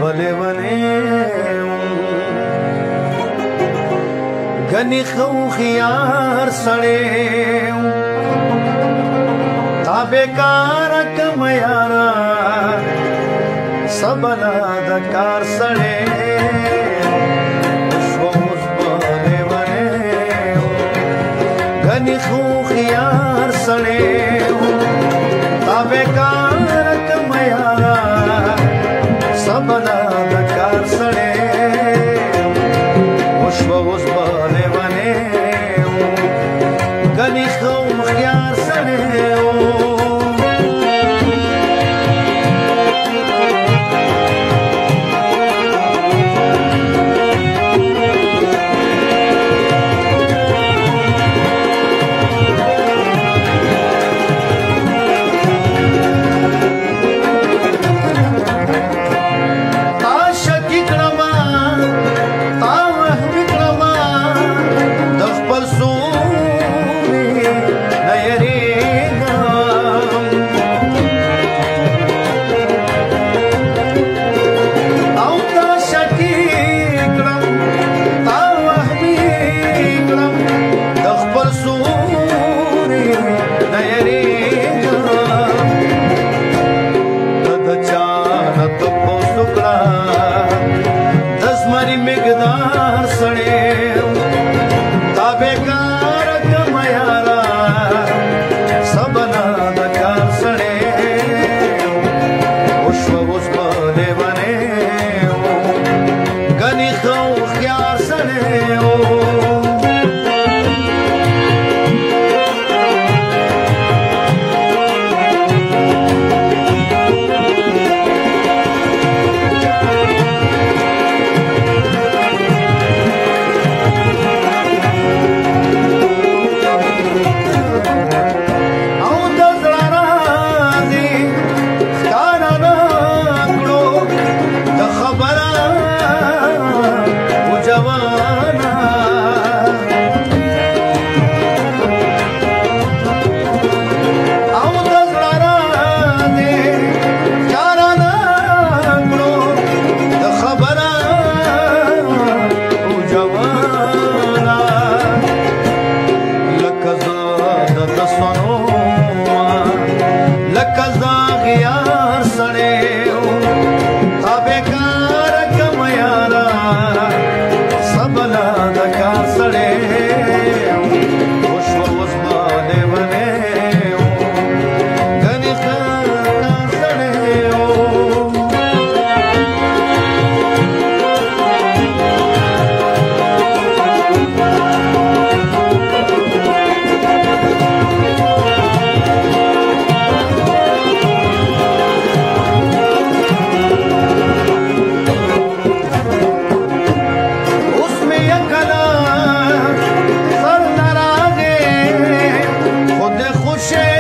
بلونه غني خو خيار سړې تابکار کم یارا سبنا د کار سړې شوز بلونه غني خو خيار سړې تابکار کم یارا سبنا د کار سړې وشوز بلونه غني خو خيار سړې مقدار سړې تابکار کم یارا سبنا د کار سړې وشو اوس بلونه غني خو خيار سړې share.